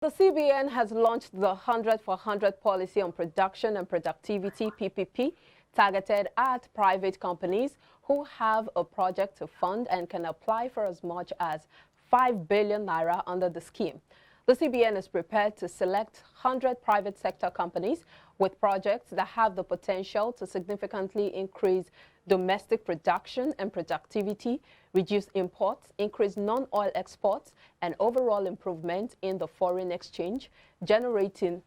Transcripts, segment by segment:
The CBN has launched the 100 for 100 policy on production and productivity (PPP) targeted at private companies who have a project to fund and can apply for as much as 5 billion naira under the scheme. The CBN is prepared to select 100 private sector companies with projects that have the potential to significantly increase domestic production and productivity, reduce imports, increase non-oil exports, and overall improvement in the foreign exchange, generating.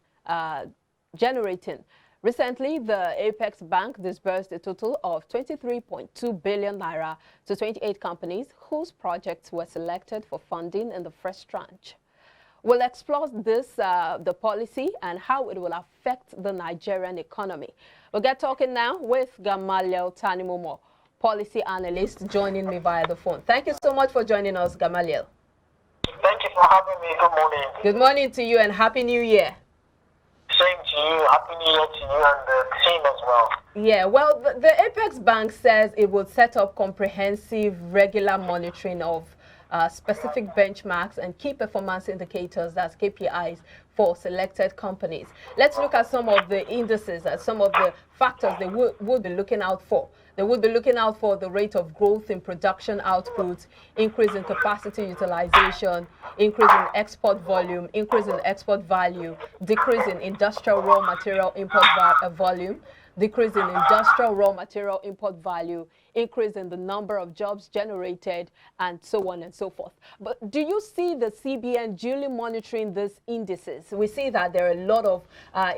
Recently, the Apex Bank disbursed a total of 23.2 billion naira to 28 companies whose projects were selected for funding in the first tranche. We'll explore this, the policy and how it will affect the Nigerian economy. We'll get talking now with Gamaliel Tanimomo, policy analyst, joining me via the phone. Thank you so much for joining us, Gamaliel. Thank you for having me. Good morning. Good morning to you and Happy New Year. Same to you. Happy New Year to you and the team as well. Yeah, well, the Apex Bank says it will set up comprehensive, regular monitoring of specific benchmarks and key performance indicators, that's KPIs, for selected companies. Let's look at some of the indices and some of the factors they would be looking out for. They would be looking out for the rate of growth in production output, increase in capacity utilization, increase in export volume, increase in export value, decrease in industrial raw material import volume, decrease in industrial raw material import value, increase in the number of jobs generated, and so on and so forth. But do you see the CBN duly monitoring these indices? We see that there are a lot of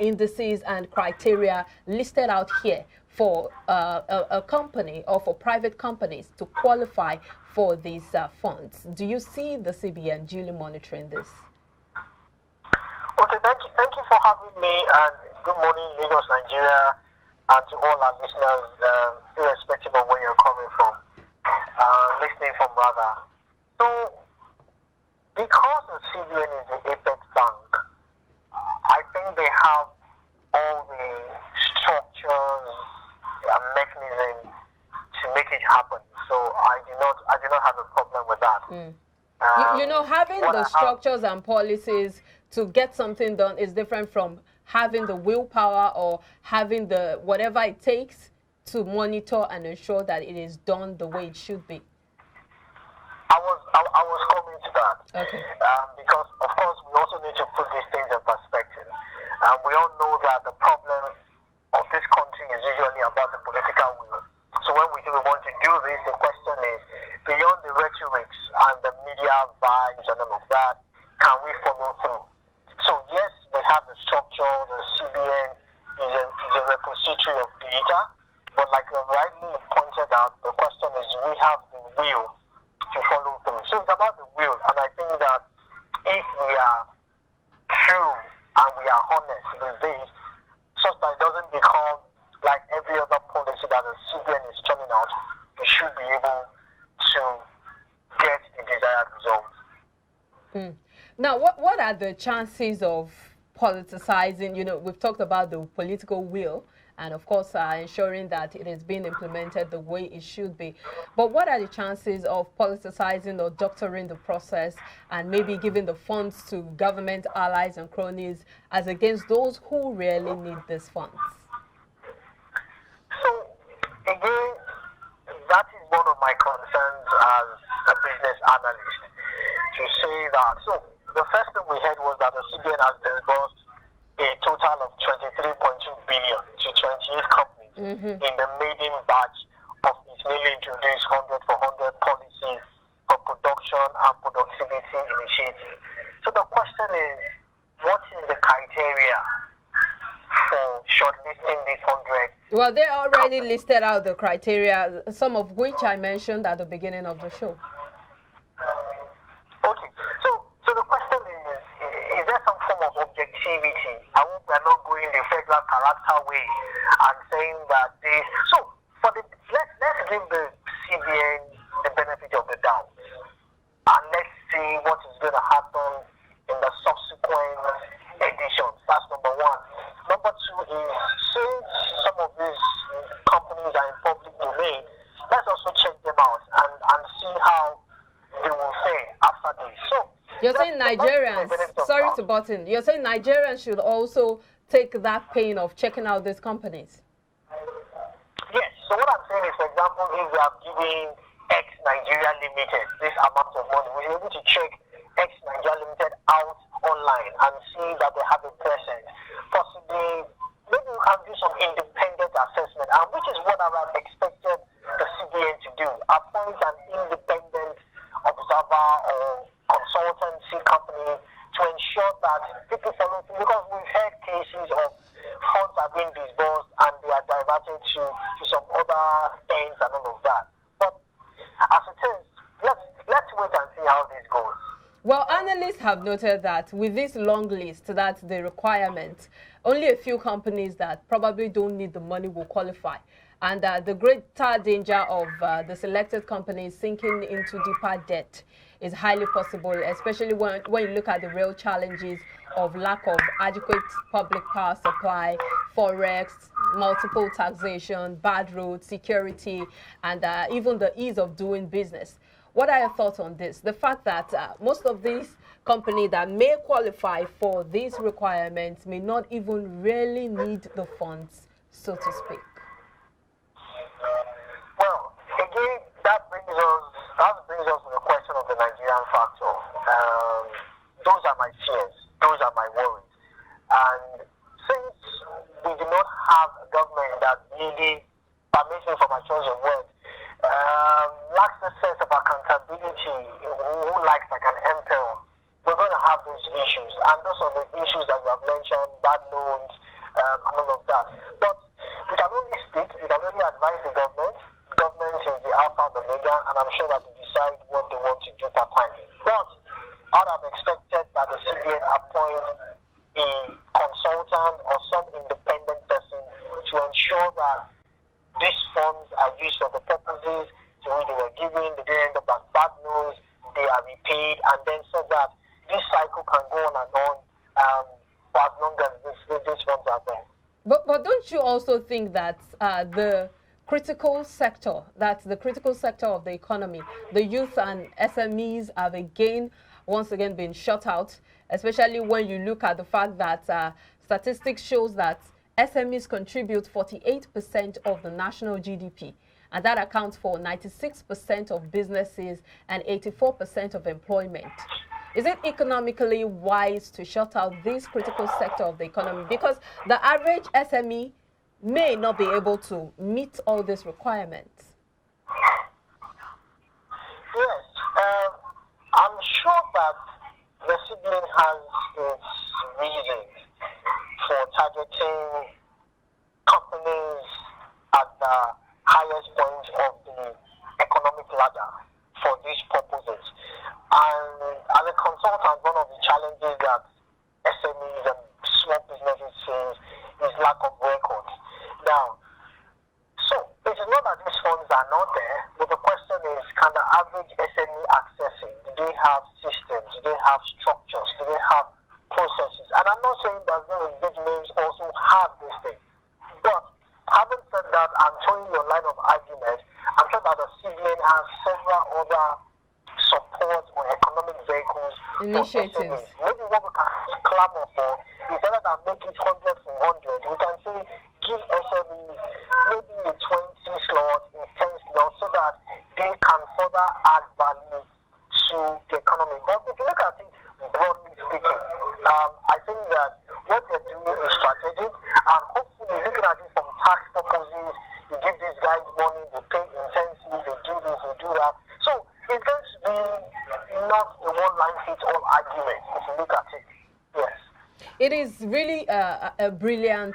indices and criteria listed out here for a company or for private companies to qualify for these funds. Do you see the CBN duly monitoring this? Okay, thank you for having me, and good morning, Lagos, Nigeria, and to all our listeners, irrespective of where you're coming from, listening from rather. So, because the CBN is the Apex Bank, I think they have all the structures and mechanisms to make it happen. So I do not have a problem with that. You know, having the structures and policies to get something done is different from having the willpower or having the whatever it takes to monitor and ensure that it is done the way it should be. I was coming to that. Okay. Because of course we also need to put these things in perspective. We all know that the problem of this country is usually about the political will. So when we say we want to do this, the question is, beyond the rhetorics and the media vibes and all of that, can we follow through? So yes, we have the structure, the CBN is a repository of data, but like you rightly pointed out, the question is, we have the will to follow through. So it's about the will, and I think that if we are true and we are honest with this, so that it doesn't become like every other policy that the CBN is turning out, we should be able to get the desired results. Now, what are the chances of politicizing? You know, we've talked about the political will and, of course, ensuring that it is being implemented the way it should be. But what are the chances of politicizing or doctoring the process and maybe giving the funds to government allies and cronies as against those who really need these funds? So, again, that is one of my concerns as a business analyst, to say that. So, the first thing we heard was that the CBN has disbursed a total of 23.2 billion to 28 companies in the maiden batch of its newly introduced 100 for 100 policy for production and productivity initiative. So the question is, what is the criteria for shortlisting these 100? Well, they already listed out the criteria, some of which I mentioned at the beginning of the show. Okay, so the question is there some form of objectivity? I hope we're not going the federal character way and saying that this. So let's give the CBN the benefit of the doubt, and let's see what is going to happen in the subsequent editions. That's number one. Number two is, since some of these companies are in public domain, let's also check them out and see how they will fare after this. So you're saying Nigerians, sorry to butt in. You're saying Nigerians should also take that pain of checking out these companies? Yes. So what I'm saying is, for example, if we are giving X Nigeria Limited this amount of money, we're able to check X Nigeria Limited out online and see that they have a presence. Possibly, maybe we can do some independent assessment, and which is what I have expected the CBN to do. Appoint an independent observer or consultancy company to ensure that people follow through, because we've heard cases of funds are being disbursed and they are diverted to some other ends and all of that. But as it is, let's wait and see how this goes. Well, analysts have noted that with this long list, that's the requirement, only a few companies that probably don't need the money will qualify. And the greater danger of the selected companies sinking into deeper debt is highly possible, especially when you look at the real challenges of lack of adequate public power supply, forex, multiple taxation, bad roads, security, and even the ease of doing business. What are your thoughts on this? The fact that most of these companies that may qualify for these requirements may not even really need the funds, so to speak. Well, again, that brings us to the question of the Nigerian factor. Those are my fears. Those are my worries. And since we do not have a government that really, permits me for my choice of words, lacks the sense of accountability, who likes like an emperor, we're going to have those issues. And those are the issues that you have mentioned, bad loans, and all of that. But we can only speak, we can only advise the government. Government is the alpha and omega, and I'm sure that they decide what they want to do per time. But I would have expected that the CBN appoint a consultant or some independent person to ensure that these funds are used for the purposes to which they were given, they didn't end up as bad news, they are repaid, and then so that this cycle can go on and on for as long as these funds are there. But don't you also think that the critical sector, that's the critical sector of the economy, the youth and SMEs have once again been shut out, especially when you look at the fact that statistics shows that SMEs contribute 48% of the national GDP, and that accounts for 96% of businesses and 84% of employment. Is it economically wise to shut out this critical sector of the economy? Because the average SME may not be able to meet all these requirements. Yes, I'm sure that the CBN has its reasons for targeting companies at the highest point of the economic ladder for these purposes. And as a consultant, one of the challenges that SMEs and small businesses face is lack of records. Now, so it is not that these funds are not there, but the question is, can the average SME access it? Do they have systems? Do they have structures? Do they have processes? And I'm not saying that those big names also have these things. But having said that, I'm showing your line of argument. I'm sure that the CBN has several other support or economic vehicles, initiatives. Maybe what we can clamor for is rather than make it 100 for 100, we can say give SMEs maybe a 20 slot, a 10 slot, so that they can further add value to the economy. But if you look at it broadly speaking, I think that what they're doing is strategic, and hopefully looking at it from tax purposes, you give these guys money, they pay intensely, they do this, they do that. So it's going to be not a one-line-fits-all argument if you look at it. Yes. It is really a brilliant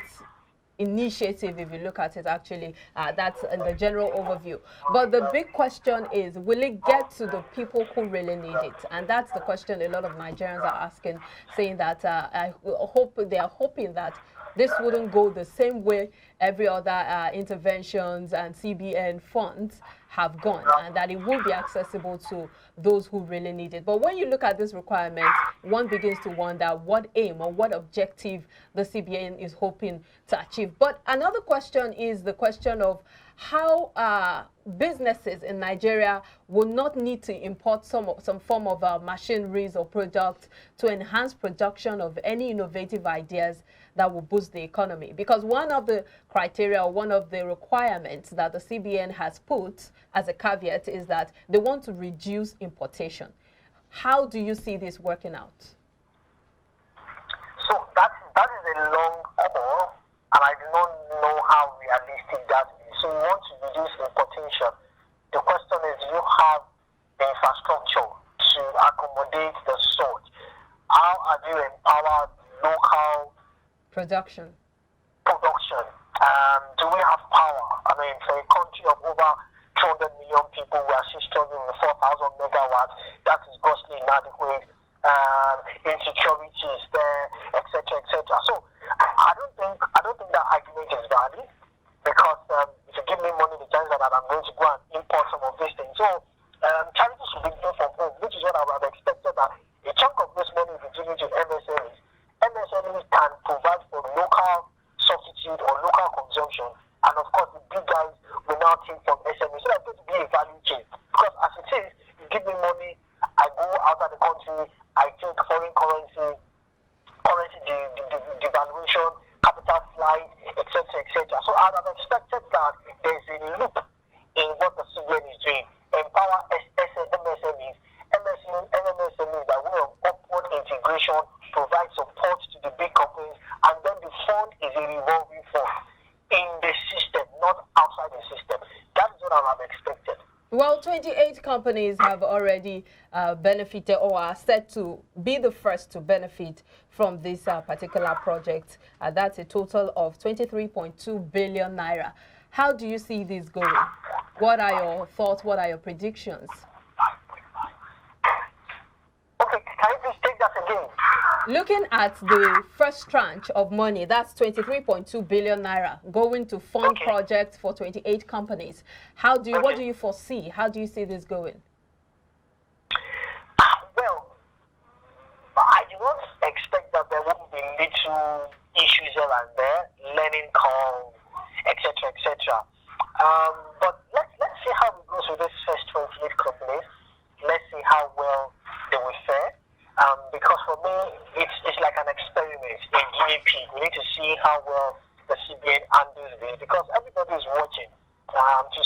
initiative if you look at it, actually. That's in the general overview. But the big question is, will it get to the people who really need it? And that's the question a lot of Nigerians are asking, saying that they are hoping that this wouldn't go the same way every other interventions and CBN funds have gone, and that it will be accessible to those who really need it. But when you look at this requirement, one begins to wonder what aim or what objective the CBN is hoping to achieve. But another question is the question of how businesses in Nigeria will not need to import some form of machineries or products to enhance production of any innovative ideas that will boost the economy. Because one of the criteria, or one of the requirements that the CBN has put as a caveat is that they want to reduce importation. How do you see this working out? So that is a long call, and I do not know how realistic that is. So we want to reduce importation. The question is, do you have the infrastructure to accommodate the sort? How have you empowered local production? Do we have power? I mean, for a country of over 200 million people, we are still struggling with 4,000 megawatts. That is grossly inadequate. Insecurity is there, etc., etc. So I don't think that argument is valid, because if you give me money, the chances are that I'm going to go and import some of these things. So charity should be done from home, which is what I would have expected, that a chunk of this money will be given to MSMEs. MSMEs can provide for local substitute or local consumption, and of course the big guys will now take from SMEs. So that's going to be a value chain, because as it is, you give me money, I go outside the country, I take foreign currency devaluation, capital flight, etc., etc. So I would have expected that there's a loop in what the CBN is doing. Empower MSMEs, MSMEs by way of upward integration, provide support to the big companies, and then the fund is a revolving fund in the system, not outside the system. That is what I would have expected. Well, 28 companies have already benefited, or are set to be the first to benefit from this particular project. That's a total of 23.2 billion naira. How do you see this going? What are your thoughts? What are your predictions? Okay, can you please take that again? Looking at the first tranche of money, that's 23.2 billion naira going to fund projects for 28 companies. What do you foresee? How do you see this going? Well, I do not expect that there won't be little issues here and there, learning curve, etc., etc. But let's see how it goes with this first 28 companies. Let's see how well they will fare. Because for me, it's like an experiment, a guinea pig. We need to see how well the CBN handles this, because everybody is watching to